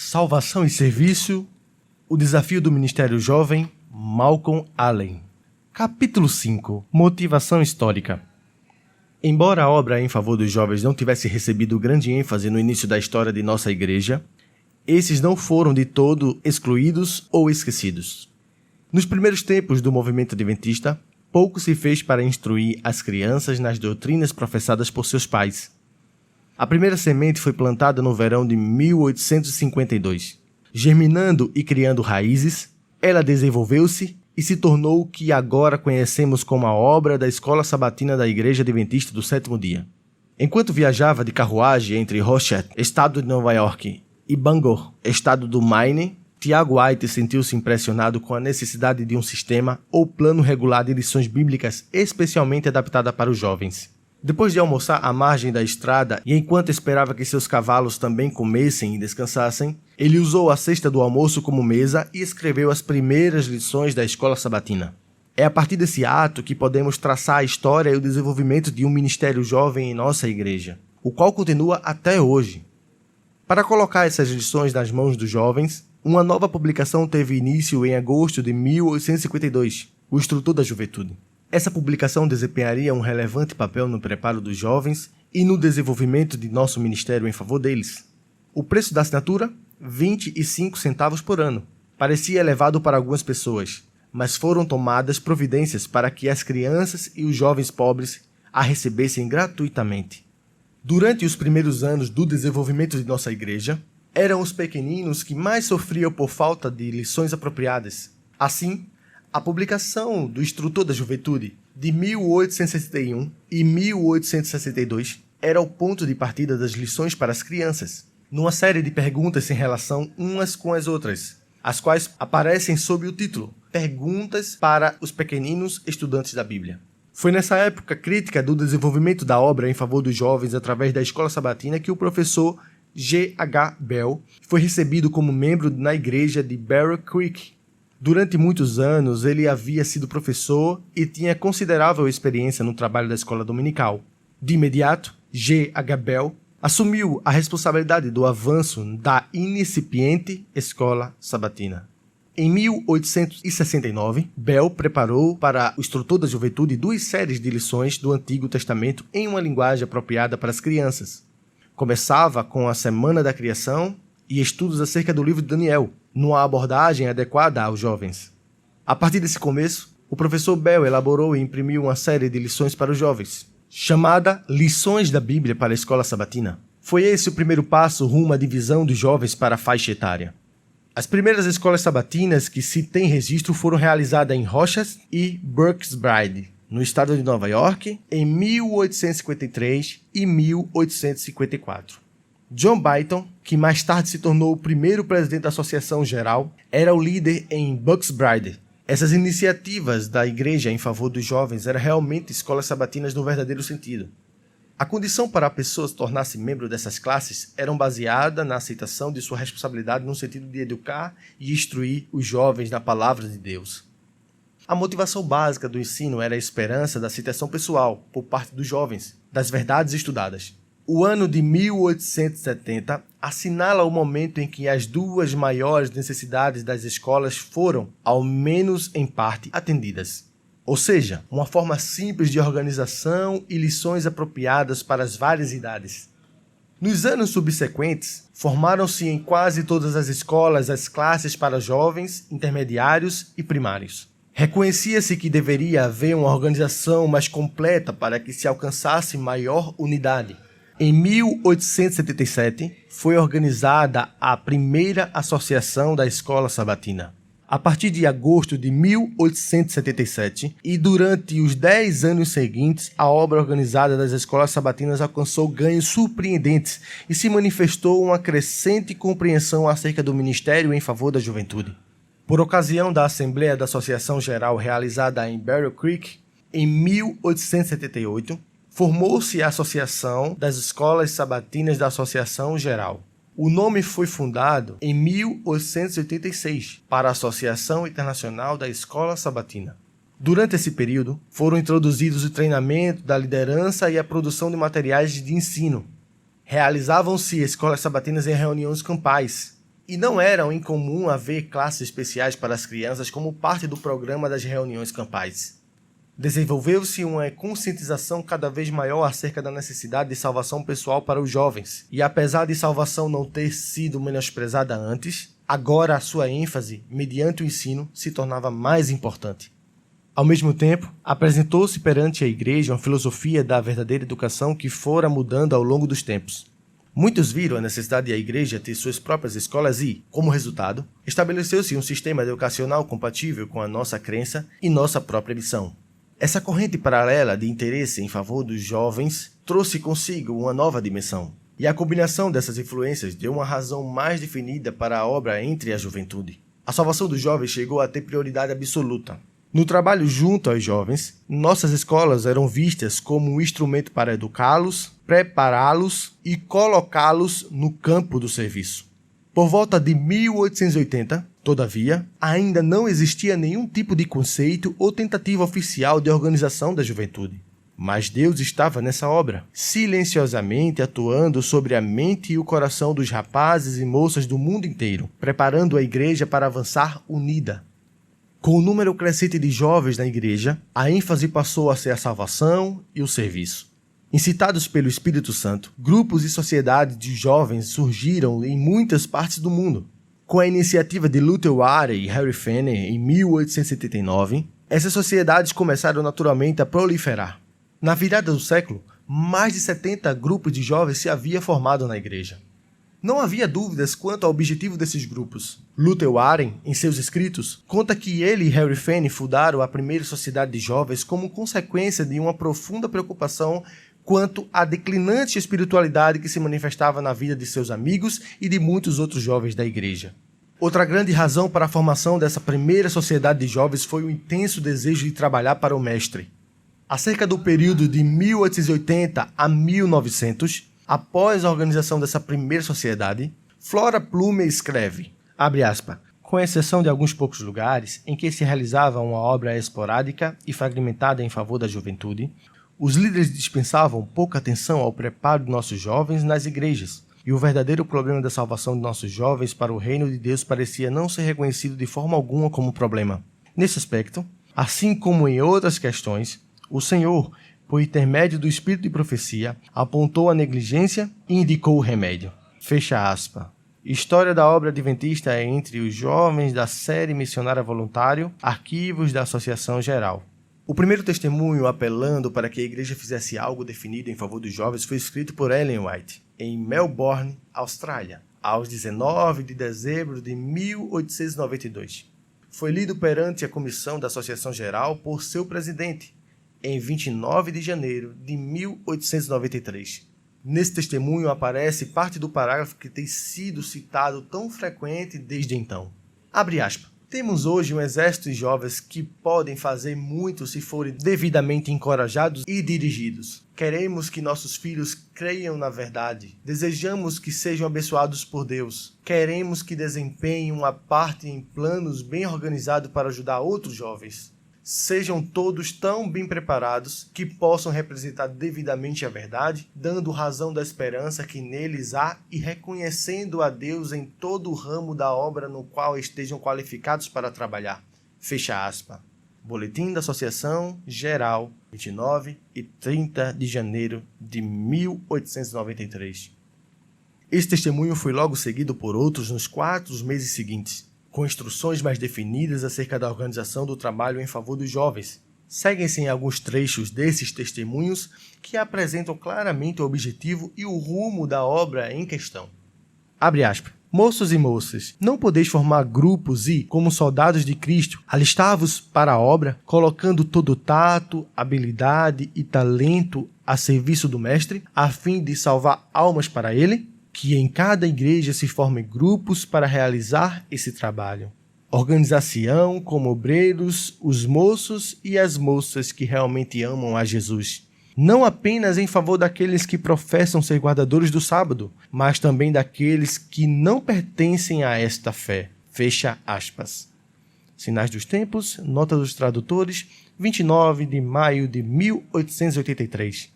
Salvação e Serviço, o desafio do Ministério Jovem, Malcolm Allen. Capítulo 5. Motivação histórica. Embora a obra em favor dos jovens não tivesse recebido grande ênfase no início da história de nossa igreja, esses não foram de todo excluídos ou esquecidos. Nos primeiros tempos do movimento adventista, pouco se fez para instruir as crianças nas doutrinas professadas por seus pais. A primeira semente foi plantada no verão de 1852. Germinando e criando raízes, ela desenvolveu-se e se tornou o que agora conhecemos como a obra da Escola Sabatina da Igreja Adventista do Sétimo Dia. Enquanto viajava de carruagem entre Rochester, estado de Nova York, e Bangor, estado do Maine, Tiago White sentiu-se impressionado com a necessidade de um sistema ou plano regular de lições bíblicas especialmente adaptada para os jovens. Depois de almoçar à margem da estrada e enquanto esperava que seus cavalos também comessem e descansassem, ele usou a cesta do almoço como mesa e escreveu as primeiras lições da escola sabatina. É a partir desse ato que podemos traçar a história e o desenvolvimento de um ministério jovem em nossa igreja, o qual continua até hoje. Para colocar essas lições nas mãos dos jovens, uma nova publicação teve início em agosto de 1852, o Instrutor da Juventude. Essa publicação desempenharia um relevante papel no preparo dos jovens e no desenvolvimento de nosso ministério em favor deles. O preço da assinatura? 25 centavos por ano. Parecia elevado para algumas pessoas, mas foram tomadas providências para que as crianças e os jovens pobres a recebessem gratuitamente. Durante os primeiros anos do desenvolvimento de nossa igreja, eram os pequeninos que mais sofriam por falta de lições apropriadas. Assim, a publicação do Instrutor da Juventude, de 1861 e 1862, era o ponto de partida das lições para as crianças, numa série de perguntas sem relação umas com as outras, as quais aparecem sob o título Perguntas para os Pequeninos Estudantes da Bíblia. Foi nessa época crítica do desenvolvimento da obra em favor dos jovens através da escola sabatina que o professor G.H. Bell foi recebido como membro na igreja de Barrow Creek. Durante muitos anos, ele havia sido professor e tinha considerável experiência no trabalho da escola dominical. De imediato, G.H. Bell assumiu a responsabilidade do avanço da incipiente escola sabatina. Em 1869, Bell preparou para o Instrutor da Juventude 2 séries de lições do Antigo Testamento em uma linguagem apropriada para as crianças. Começava com a Semana da Criação e estudos acerca do livro de Daniel, numa abordagem adequada aos jovens. A partir desse começo, o professor Bell elaborou e imprimiu uma série de lições para os jovens, chamada Lições da Bíblia para a Escola Sabatina. Foi esse o primeiro passo rumo à divisão dos jovens para a faixa etária. As primeiras escolas sabatinas que se tem registro foram realizadas em Rochester e Brookside, no estado de Nova York, em 1853 e 1854. John Byton, que mais tarde se tornou o primeiro presidente da Associação Geral, era o líder em Brookside. Essas iniciativas da igreja em favor dos jovens eram realmente escolas sabatinas no verdadeiro sentido. A condição para a pessoa se tornar-se membro dessas classes era baseada na aceitação de sua responsabilidade no sentido de educar e instruir os jovens na palavra de Deus. A motivação básica do ensino era a esperança da aceitação pessoal, por parte dos jovens, das verdades estudadas. O ano de 1870 assinala o momento em que as duas maiores necessidades das escolas foram, ao menos em parte, atendidas. Ou seja, uma forma simples de organização e lições apropriadas para as várias idades. Nos anos subsequentes, formaram-se em quase todas as escolas as classes para jovens, intermediários e primários. Reconhecia-se que deveria haver uma organização mais completa para que se alcançasse maior unidade. Em 1877, foi organizada a primeira associação da escola sabatina. A partir de agosto de 1877 e durante os 10 anos seguintes, a obra organizada das escolas sabatinas alcançou ganhos surpreendentes e se manifestou uma crescente compreensão acerca do ministério em favor da juventude. Por ocasião da Assembleia da Associação Geral realizada em Barrow Creek, em 1878, formou-se a Associação das Escolas Sabatinas da Associação Geral. O nome foi fundado em 1886 para a Associação Internacional da Escola Sabatina. Durante esse período, foram introduzidos o treinamento da liderança e a produção de materiais de ensino. Realizavam-se escolas sabatinas em reuniões campais, E não era incomum haver classes especiais para as crianças como parte do programa das reuniões campais. Desenvolveu-se uma conscientização cada vez maior acerca da necessidade de salvação pessoal para os jovens. E apesar de salvação não ter sido menosprezada antes, agora a sua ênfase, mediante o ensino, se tornava mais importante. Ao mesmo tempo, apresentou-se perante a igreja uma filosofia da verdadeira educação que fora mudando ao longo dos tempos. Muitos viram a necessidade da igreja ter suas próprias escolas e, como resultado, estabeleceu-se um sistema educacional compatível com a nossa crença e nossa própria missão. Essa corrente paralela de interesse em favor dos jovens trouxe consigo uma nova dimensão. E a combinação dessas influências deu uma razão mais definida para a obra entre a juventude. A salvação dos jovens chegou a ter prioridade absoluta. No trabalho junto aos jovens, nossas escolas eram vistas como um instrumento para educá-los, prepará-los e colocá-los no campo do serviço. Por volta de 1880, todavia, ainda não existia nenhum tipo de conceito ou tentativa oficial de organização da juventude. Mas Deus estava nessa obra, silenciosamente atuando sobre a mente e o coração dos rapazes e moças do mundo inteiro, preparando a igreja para avançar unida. Com o número crescente de jovens na igreja, a ênfase passou a ser a salvação e o serviço. Incitados pelo Espírito Santo, grupos e sociedades de jovens surgiram em muitas partes do mundo. Com a iniciativa de Luther Warren e Harry Finney em 1879, essas sociedades começaram naturalmente a proliferar. Na virada do século, mais de 70 grupos de jovens se haviam formado na igreja. Não havia dúvidas quanto ao objetivo desses grupos. Luther Warren, em seus escritos, conta que ele e Harry Finney fundaram a primeira sociedade de jovens como consequência de uma profunda preocupação quanto à declinante espiritualidade que se manifestava na vida de seus amigos e de muitos outros jovens da igreja. Outra grande razão para a formação dessa primeira sociedade de jovens foi o intenso desejo de trabalhar para o Mestre. Acerca do período de 1880 a 1900, após a organização dessa primeira sociedade, Flora Plumer escreve, abre aspas, com exceção de alguns poucos lugares em que se realizava uma obra esporádica e fragmentada em favor da juventude, os líderes dispensavam pouca atenção ao preparo de nossos jovens nas igrejas, e o verdadeiro problema da salvação de nossos jovens para o reino de Deus parecia não ser reconhecido de forma alguma como problema. Nesse aspecto, assim como em outras questões, o Senhor, por intermédio do Espírito de profecia, apontou a negligência e indicou o remédio. Fecha aspas. História da obra adventista entre os jovens da série Missionária Voluntário, arquivos da Associação Geral. O primeiro testemunho apelando para que a igreja fizesse algo definido em favor dos jovens foi escrito por Ellen White, em Melbourne, Austrália, aos 19 de dezembro de 1892. Foi lido perante a comissão da Associação Geral por seu presidente, em 29 de janeiro de 1893. Nesse testemunho aparece parte do parágrafo que tem sido citado tão frequente desde então. Abre aspas. Temos hoje um exército de jovens que podem fazer muito se forem devidamente encorajados e dirigidos. Queremos que nossos filhos creiam na verdade. Desejamos que sejam abençoados por Deus. Queremos que desempenhem uma parte em planos bem organizados para ajudar outros jovens. Sejam todos tão bem preparados que possam representar devidamente a verdade, dando razão da esperança que neles há e reconhecendo a Deus em todo o ramo da obra no qual estejam qualificados para trabalhar. Fecha aspas. Boletim da Associação Geral, 29 e 30 de janeiro de 1893. Esse testemunho foi logo seguido por outros nos 4 meses seguintes, com instruções mais definidas acerca da organização do trabalho em favor dos jovens. Seguem-se alguns trechos desses testemunhos que apresentam claramente o objetivo e o rumo da obra em questão. Abre aspas. Moços e moças, não podeis formar grupos e, como soldados de Cristo, alistar-vos para a obra, colocando todo o tato, habilidade e talento a serviço do Mestre, a fim de salvar almas para Ele? Que em cada igreja se formem grupos para realizar esse trabalho. Organização como obreiros, os moços e as moças que realmente amam a Jesus. Não apenas em favor daqueles que professam ser guardadores do sábado, mas também daqueles que não pertencem a esta fé. Fecha aspas. Sinais dos Tempos, Nota dos Tradutores, 29 de maio de 1883.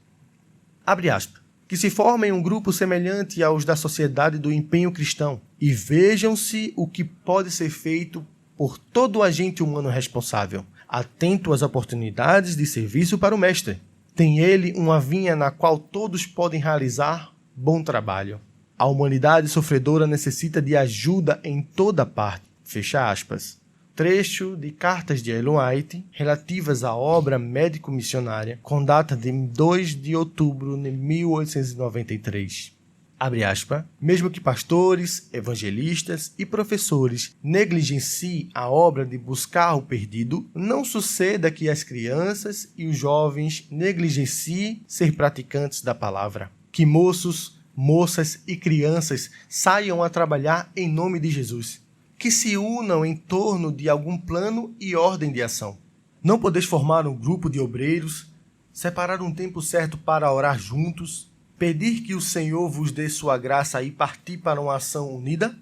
Abre aspas. que se formem um grupo semelhante aos da Sociedade do Empenho Cristão e vejam-se o que pode ser feito por todo agente humano responsável, atento às oportunidades de serviço para o Mestre. Tem ele uma vinha na qual todos podem realizar bom trabalho. A humanidade sofredora necessita de ajuda em toda parte. Fecha aspas. Trecho de cartas de Ellen White relativas à obra médico-missionária com data de 2 de outubro de 1893. Abre aspas. Mesmo que pastores, evangelistas e professores negligenciem a obra de buscar o perdido, não suceda que as crianças e os jovens negligenciem ser praticantes da palavra. Que moços, moças e crianças saiam a trabalhar em nome de Jesus. Que se unam em torno de algum plano e ordem de ação. Não podeis formar um grupo de obreiros, separar um tempo certo para orar juntos, pedir que o Senhor vos dê sua graça e partir para uma ação unida?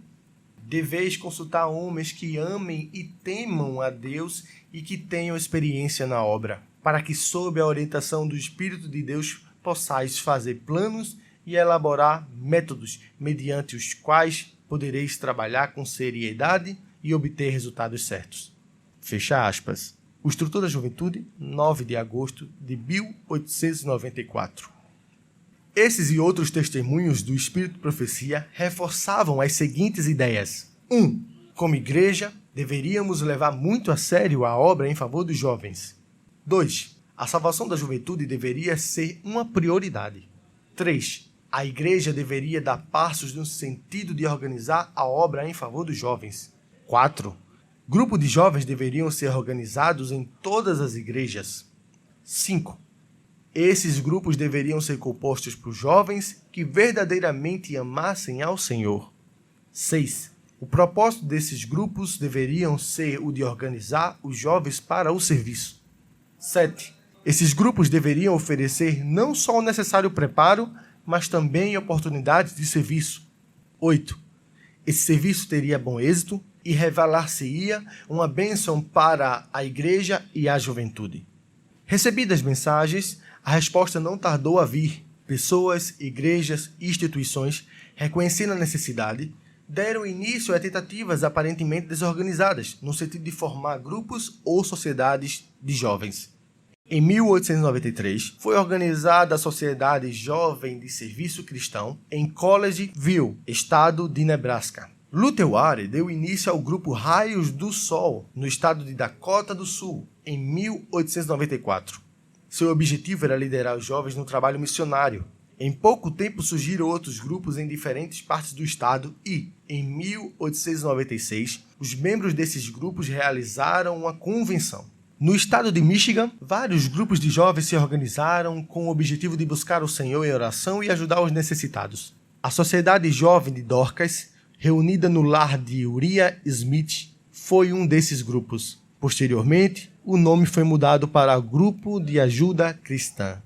Deveis consultar homens que amem e temam a Deus e que tenham experiência na obra, para que, sob a orientação do Espírito de Deus, possais fazer planos e elaborar métodos mediante os quais podereis trabalhar com seriedade e obter resultados certos. Fecha aspas. O Instrutor da Juventude, 9 de agosto de 1894. Esses e outros testemunhos do Espírito de Profecia reforçavam as seguintes ideias. 1. Como igreja, deveríamos levar muito a sério a obra em favor dos jovens. 2. A salvação da juventude deveria ser uma prioridade. 3. A igreja deveria dar passos no sentido de organizar a obra em favor dos jovens. 4. Grupos de jovens deveriam ser organizados em todas as igrejas. 5. Esses grupos deveriam ser compostos por jovens que verdadeiramente amassem ao Senhor. 6. O propósito desses grupos deveriam ser o de organizar os jovens para o serviço. 7. Esses grupos deveriam oferecer não só o necessário preparo, mas também oportunidades de serviço. 8. Esse serviço teria bom êxito e revelar-se-ia uma bênção para a igreja e a juventude. Recebidas as mensagens, a resposta não tardou a vir. Pessoas, igrejas e instituições, reconhecendo a necessidade, deram início a tentativas aparentemente desorganizadas, no sentido de formar grupos ou sociedades de jovens. Em 1893, foi organizada a Sociedade Jovem de Serviço Cristão em Collegeville, estado de Nebraska. Luther Ware deu início ao grupo Raios do Sol, no estado de Dakota do Sul, em 1894. Seu objetivo era liderar os jovens no trabalho missionário. Em pouco tempo surgiram outros grupos em diferentes partes do estado e, em 1896, os membros desses grupos realizaram uma convenção. No estado de Michigan, vários grupos de jovens se organizaram com o objetivo de buscar o Senhor em oração e ajudar os necessitados. A Sociedade Jovem de Dorcas, reunida no lar de Uriah Smith, foi um desses grupos. Posteriormente, o nome foi mudado para Grupo de Ajuda Cristã.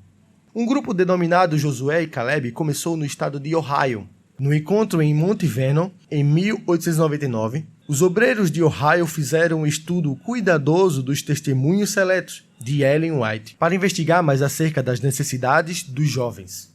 Um grupo denominado Josué e Caleb começou no estado de Ohio. No encontro em Mount Vernon, em 1899, os obreiros de Ohio fizeram um estudo cuidadoso dos testemunhos seletos de Ellen White para investigar mais acerca das necessidades dos jovens.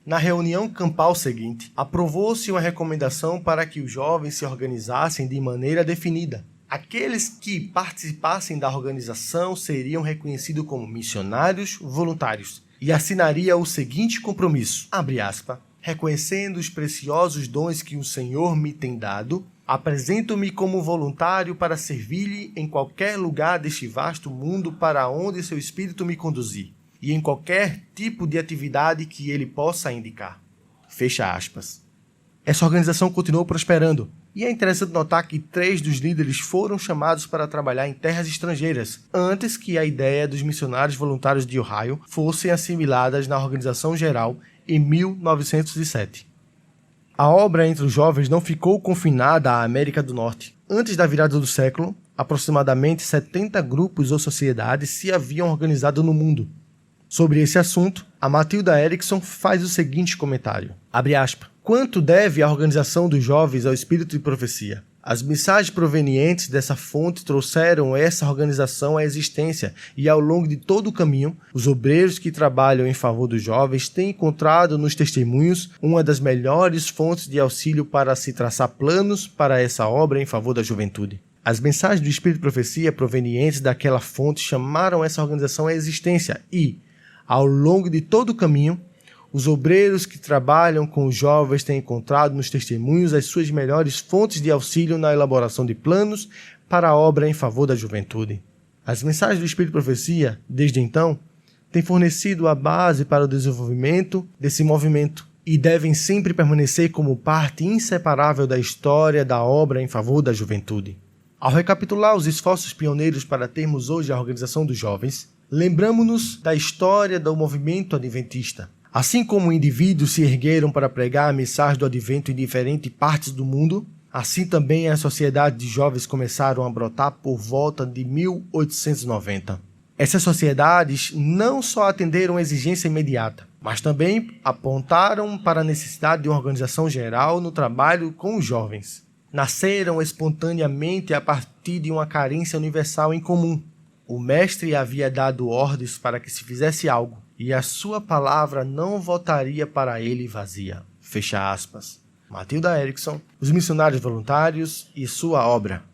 Na reunião campal seguinte, aprovou-se uma recomendação para que os jovens se organizassem de maneira definida. Aqueles que participassem da organização seriam reconhecidos como missionários voluntários e assinaria o seguinte compromisso, abre aspas, reconhecendo os preciosos dons que o Senhor me tem dado, apresento-me como voluntário para servir-lhe em qualquer lugar deste vasto mundo para onde seu Espírito me conduzir, e em qualquer tipo de atividade que ele possa indicar. Fecha aspas. Essa organização continuou prosperando, e é interessante notar que 3 dos líderes foram chamados para trabalhar em terras estrangeiras, antes que a ideia dos missionários voluntários de Ohio fossem assimiladas na organização geral em 1907. A obra entre os jovens não ficou confinada à América do Norte. Antes da virada do século, aproximadamente 70 grupos ou sociedades se haviam organizado no mundo. Sobre esse assunto, A Matilda Erickson faz o seguinte comentário, abre aspas, quanto deve a organização dos jovens ao espírito de profecia? As mensagens provenientes dessa fonte trouxeram essa organização à existência e ao longo de todo o caminho, os obreiros que trabalham em favor dos jovens têm encontrado nos testemunhos uma das melhores fontes de auxílio para se traçar planos para essa obra em favor da juventude. As mensagens do Espírito de Profecia provenientes daquela fonte chamaram essa organização à existência e, ao longo de todo o caminho, os obreiros que trabalham com os jovens têm encontrado nos testemunhos as suas melhores fontes de auxílio na elaboração de planos para a obra em favor da juventude. As mensagens do Espírito de Profecia, desde então, têm fornecido a base para o desenvolvimento desse movimento e devem sempre permanecer como parte inseparável da história da obra em favor da juventude. Ao recapitular os esforços pioneiros para termos hoje a organização dos jovens, lembramos-nos da história do movimento adventista. Assim como indivíduos se ergueram para pregar a mensagem do advento em diferentes partes do mundo, assim também as sociedades de jovens começaram a brotar por volta de 1890. Essas sociedades não só atenderam a exigência imediata, mas também apontaram para a necessidade de uma organização geral no trabalho com os jovens. Nasceram espontaneamente a partir de uma carência universal em comum. O mestre havia dado ordens para que se fizesse algo, e a sua palavra não voltaria para ele vazia. Fecha aspas. Matilda Erickson, Os Missionários Voluntários e sua obra.